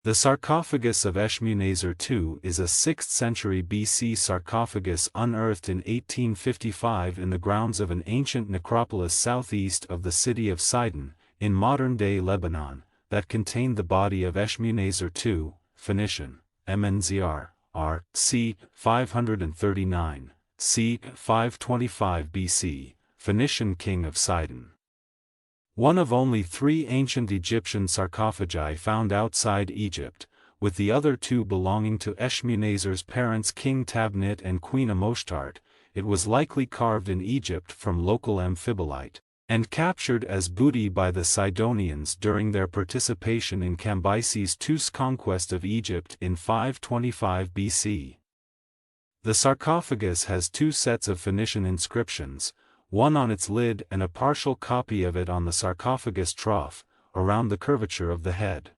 The Sarcophagus of Eshmunazar II is a 6th-century BC sarcophagus unearthed in 1855 in the grounds of an ancient necropolis southeast of the city of Sidon, in modern-day Lebanon, that contained the body of Eshmunazar II, Phoenician, MNZR, R. c. 539, c. 525 BC, Phoenician king of Sidon. One of only 3 ancient Egyptian sarcophagi found outside Egypt, with the other 2 belonging to Eshmunazar's parents King Tabnit and Queen Amoshtart. It was likely carved in Egypt from local amphibolite, and captured as booty by the Sidonians during their participation in Cambyses II's conquest of Egypt in 525 BC. The sarcophagus has 2 sets of Phoenician inscriptions, one on its lid and a partial copy of it on the sarcophagus trough, around the curvature of the head.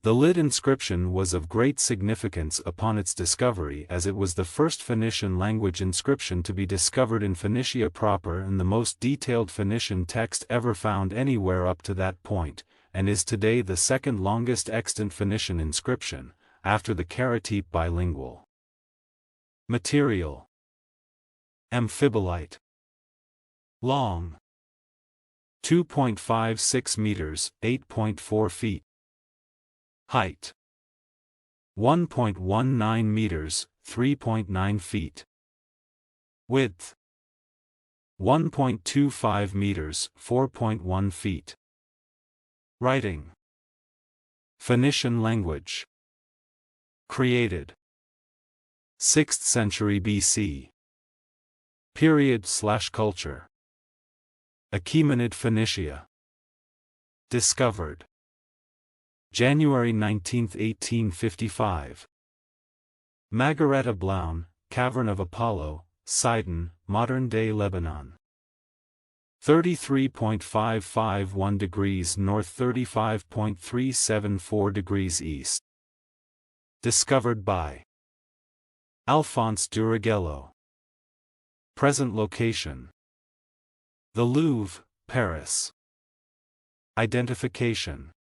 The lid inscription was of great significance upon its discovery, as it was the first Phoenician language inscription to be discovered in Phoenicia proper and the most detailed Phoenician text ever found anywhere up to that point, and is today the second longest extant Phoenician inscription, after the Karatepe bilingual. Material: amphibolite. Long: 2.56 meters, 8.4 feet. Height: 1.19 meters, 3.9 feet. Width: 1.25 meters, 4.1 feet. Writing: Phoenician language. Created 6th century BC. Period/culture: Achaemenid Phoenicia. Discovered January 19, 1855. Margareta Blaun, Cavern of Apollo, Sidon, modern-day Lebanon. 33.551 degrees north, 35.374 degrees east. Discovered by Alphonse Duragello. Present location: the Louvre, Paris. Identification: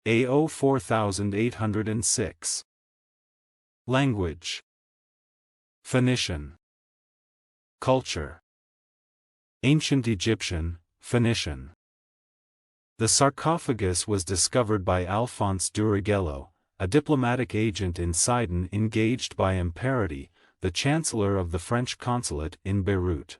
AO 4806. Language: Phoenician. Culture: Ancient Egyptian, Phoenician. The sarcophagus was discovered by Alphonse Duragello, a diplomatic agent in Sidon engaged by Imperati, the chancellor of the French consulate in Beirut.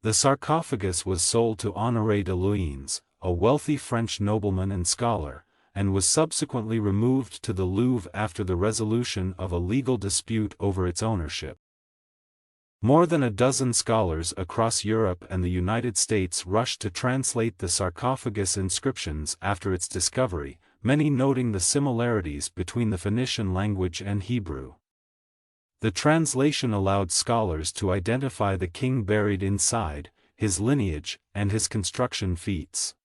The sarcophagus was sold to Honoré de Luynes, a wealthy French nobleman and scholar, and was subsequently removed to the Louvre after the resolution of a legal dispute over its ownership. More than a dozen scholars across Europe and the United States rushed to translate the sarcophagus inscriptions after its discovery, many noting the similarities between the Phoenician language and Hebrew. The translation allowed scholars to identify the king buried inside, his lineage, and his construction feats.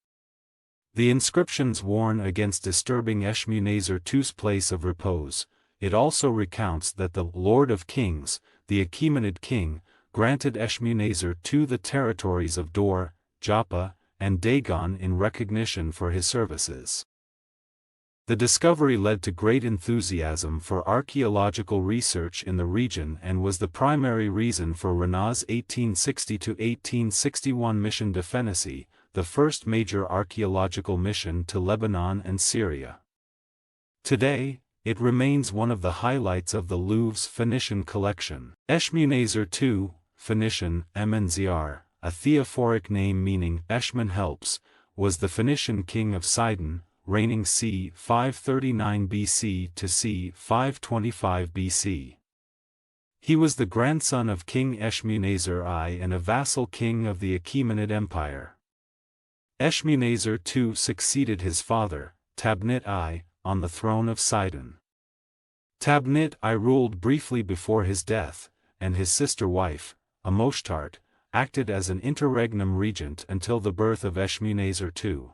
The inscriptions warn against disturbing Eshmunazar II's place of repose. It also recounts that the Lord of Kings, the Achaemenid king, granted Eshmunazar II the territories of Dor, Joppa, and Dagon in recognition for his services. The discovery led to great enthusiasm for archaeological research in the region and was the primary reason for Renaud's 1860–1861 mission to Phoenicia, the first major archaeological mission to Lebanon and Syria. Today, it remains one of the highlights of the Louvre's Phoenician collection. Eshmunazar II, Phoenician, MNZR, a theophoric name meaning Eshmun helps, was the Phoenician king of Sidon, reigning c. 539 BC to c. 525 BC. He was the grandson of King Eshmunazar I and a vassal king of the Achaemenid Empire. Eshmunazar II succeeded his father, Tabnit I, on the throne of Sidon. Tabnit I ruled briefly before his death, and his sister wife, Amoshtart, acted as an interregnum regent until the birth of Eshmunazar II.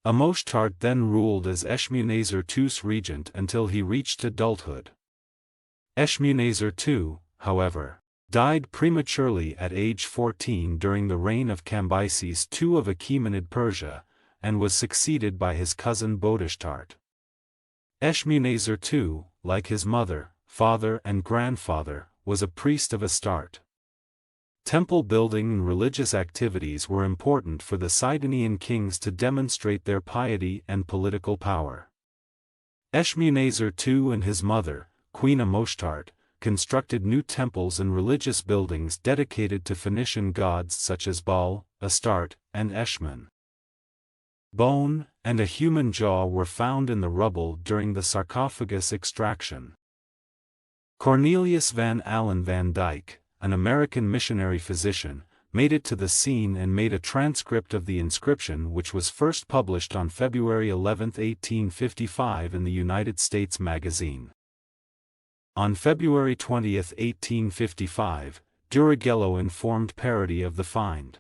Amoshtart then ruled as Eshmunazar II's regent until he reached adulthood. Eshmunazar II, however, died prematurely at age 14 during the reign of Cambyses II of Achaemenid Persia, and was succeeded by his cousin Bodishtart. Eshmunazar II, like his mother, father and grandfather, was a priest of Astarte. Temple building and religious activities were important for the Sidonian kings to demonstrate their piety and political power. Eshmunazar II and his mother, Queen Amoshtart, constructed new temples and religious buildings dedicated to Phoenician gods such as Baal, Astarte, and Eshmun. Bone and a human jaw were found in the rubble during the sarcophagus extraction. Cornelius van Allen van Dyck, an American missionary physician, made it to the scene and made a transcript of the inscription, which was first published on February 11, 1855 in the United States Magazine. On February 20, 1855, Durigello informed Parody of the find.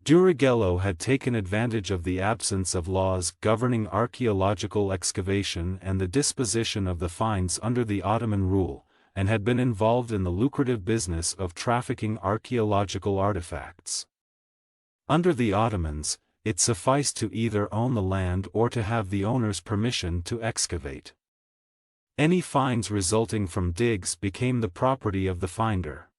Durigello had taken advantage of the absence of laws governing archaeological excavation and the disposition of the finds under the Ottoman rule, and had been involved in the lucrative business of trafficking archaeological artifacts. Under the Ottomans, it sufficed to either own the land or to have the owner's permission to excavate. Any finds resulting from digs became the property of the finder.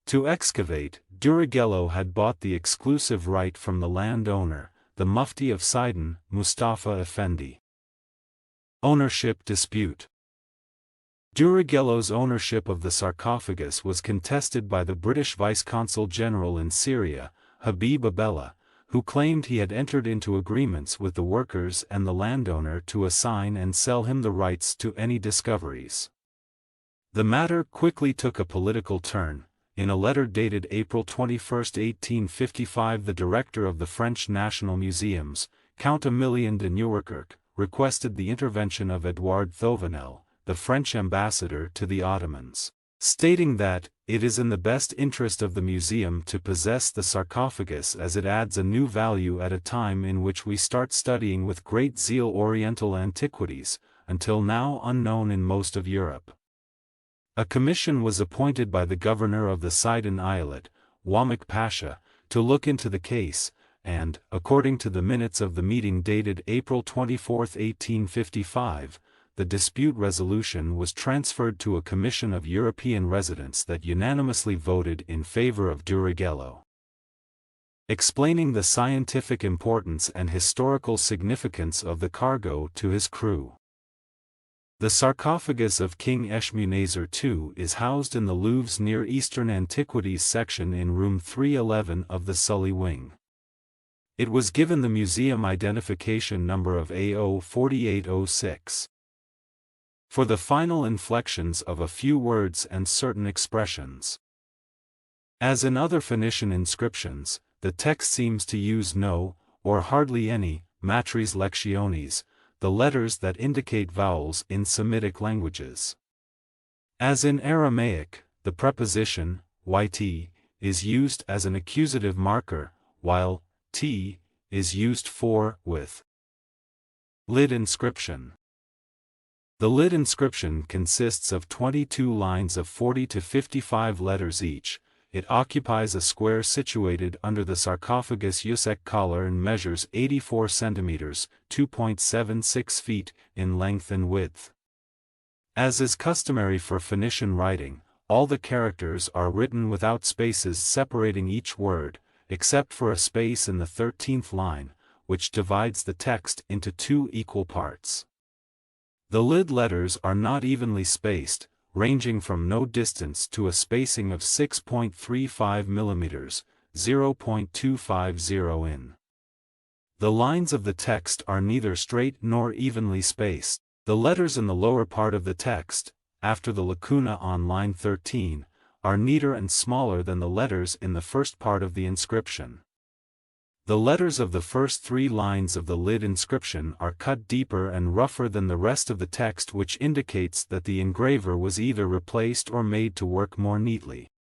To excavate, Durigello had bought the exclusive right from the landowner, the Mufti of Sidon, Mustafa Effendi. Ownership dispute. Durigello's ownership of the sarcophagus was contested by the British Vice-Consul General in Syria, Habib Abella, who claimed he had entered into agreements with the workers and the landowner to assign and sell him the rights to any discoveries. The matter quickly took a political turn. In a letter dated April 21, 1855, the director of the French National Museums, Count Emilien de Nieuwerkerk, requested the intervention of Edouard Thouvenel, the French ambassador to the Ottomans, stating that, "It is in the best interest of the museum to possess the sarcophagus as it adds a new value at a time in which we start studying with great zeal Oriental antiquities, until now unknown in most of Europe." A commission was appointed by the governor of the Sidon Eyalet, Wamik Pasha, to look into the case, and, according to the minutes of the meeting dated April 24, 1855, the dispute resolution was transferred to a commission of European residents that unanimously voted in favor of Durigello. Explaining the scientific importance and historical significance of the cargo to his crew. The sarcophagus of King Eshmunazar II is housed in the Louvre's Near Eastern Antiquities section in room 311 of the Sully Wing. It was given the museum identification number of AO4806. For the final inflections of a few words and certain expressions. As in other Phoenician inscriptions, the text seems to use no, or hardly any, matres lectiones, the letters that indicate vowels in Semitic languages. As in Aramaic, the preposition, yt, is used as an accusative marker, while t is used for, with. Lid inscription. The lid inscription consists of 22 lines of 40 to 55 letters each. It occupies a square situated under the sarcophagus Yusek collar and measures 84 centimeters, 2.76 feet, in length and width. As is customary for Phoenician writing, all the characters are written without spaces separating each word, except for a space in the 13th line, which divides the text into two equal parts. The lid letters are not evenly spaced, ranging from no distance to a spacing of 6.35 mm, 0.250 in. The lines of the text are neither straight nor evenly spaced. The letters in the lower part of the text, after the lacuna on line 13, are neater and smaller than the letters in the first part of the inscription. The letters of the first three lines of the lid inscription are cut deeper and rougher than the rest of the text, which indicates that the engraver was either replaced or made to work more neatly.